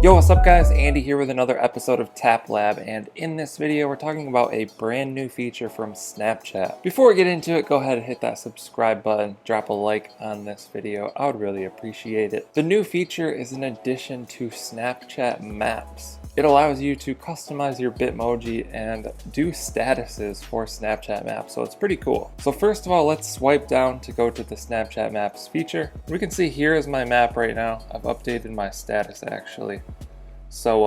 Yo, what's up guys? Andy here with another episode of Tap Lab, and in this video we're talking about a brand new feature from Snapchat. Before we get into it, go ahead and hit that subscribe button, drop a like on this video, I would really appreciate it. The new feature is an addition to Snapchat Maps. It allows you to customize your Bitmoji and do statuses for Snapchat Maps, so it's pretty cool. So first of all, let's swipe down to go to the Snapchat Maps feature. We can see here is my map right now. I've updated my status actually. So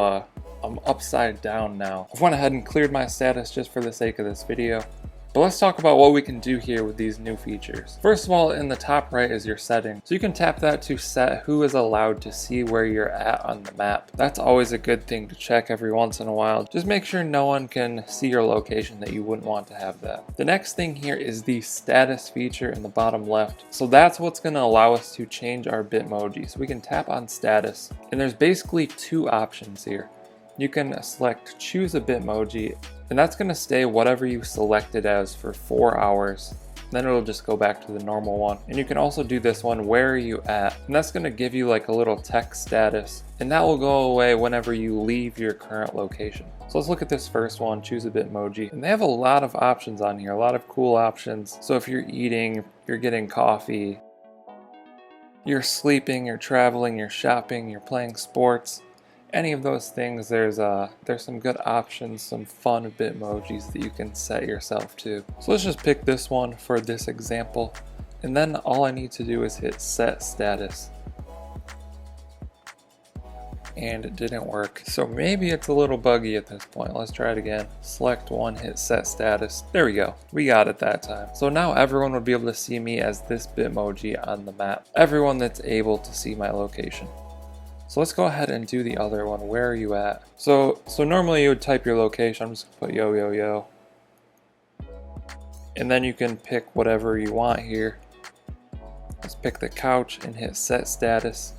I'm upside down now. I've went ahead and cleared my status just for the sake of this video. But let's talk about what we can do here with these new features. First of all, in the top right is your settings. So you can tap that to set who is allowed to see where you're at on the map. That's always a good thing to check every once in a while. Just make sure no one can see your location that you wouldn't want to have that. The next thing here is the status feature in the bottom left. So that's what's going to allow us to change our Bitmoji. So we can tap on status, and there's basically two options here. You can select choose a Bitmoji, and that's going to stay whatever you selected as for 4 hours. Then it'll just go back to the normal one. And you can also do this one, where are you at? And that's going to give you like a little text status, and that will go away whenever you leave your current location. So let's look at this first one, choose a Bitmoji. And they have a lot of options on here, a lot of cool options. So if you're eating, you're getting coffee, you're sleeping, you're traveling, you're shopping, you're playing sports, any of those things, there's some good options, some fun Bitmojis that you can set yourself to. So let's just pick this one for this example, and then all I need to do is hit set status. And it didn't work, so maybe it's a little buggy at this point. Let's try it again. Select one, hit set status. There we go, we got it that time. So now everyone would be able to see me as this Bitmoji on the map, everyone that's able to see my location. So let's go ahead and do the other one. Where are you at? So normally you would type your location. I'm just gonna put yo yo yo, and then you can pick whatever you want here. Let's pick the couch and hit set status.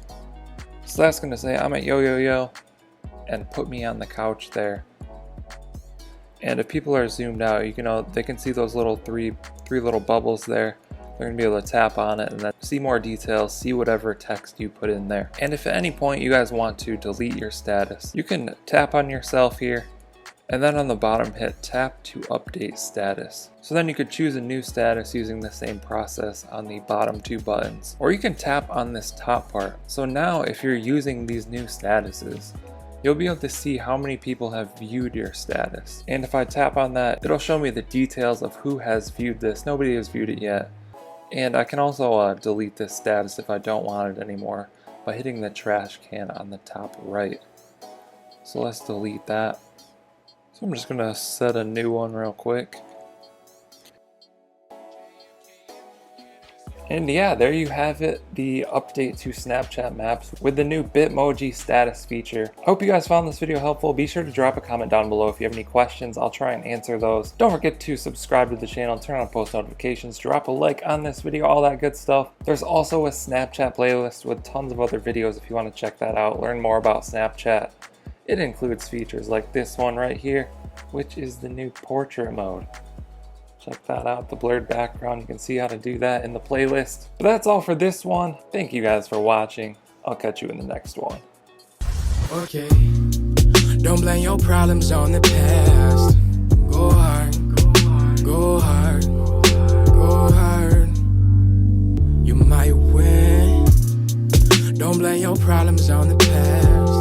So that's gonna say I'm at yo yo yo, and put me on the couch there. And if people are zoomed out, they can see those little three little bubbles there. They're going to be able to tap on it and then see more details, see whatever text you put in there. And if at any point you guys want to delete your status, you can tap on yourself here, and then on the bottom hit tap to update status. So then you could choose a new status using the same process on the bottom two buttons. Or you can tap on this top part. So now if you're using these new statuses, you'll be able to see how many people have viewed your status. And if I tap on that, it'll show me the details of who has viewed this. Nobody has viewed it yet. And I can also delete this status if I don't want it anymore by hitting the trash can on the top right. So let's delete that. So I'm just going to set a new one real quick. And yeah, there you have it, the update to Snapchat Maps with the new Bitmoji status feature. I hope you guys found this video helpful. Be sure to drop a comment down below if you have any questions. I'll try and answer those. Don't forget to subscribe to the channel, turn on post notifications, drop a like on this video, all that good stuff. There's also a Snapchat playlist with tons of other videos if you want to check that out, learn more about Snapchat. It includes features like this one right here, which is the new portrait mode. Check that out, the blurred background. You can see how to do that in the playlist. But that's all for this one. Thank you guys for watching. I'll catch you in the next one. Okay, don't blame your problems on the past. Go hard, go hard, go hard. You might win. Don't blame your problems on the past.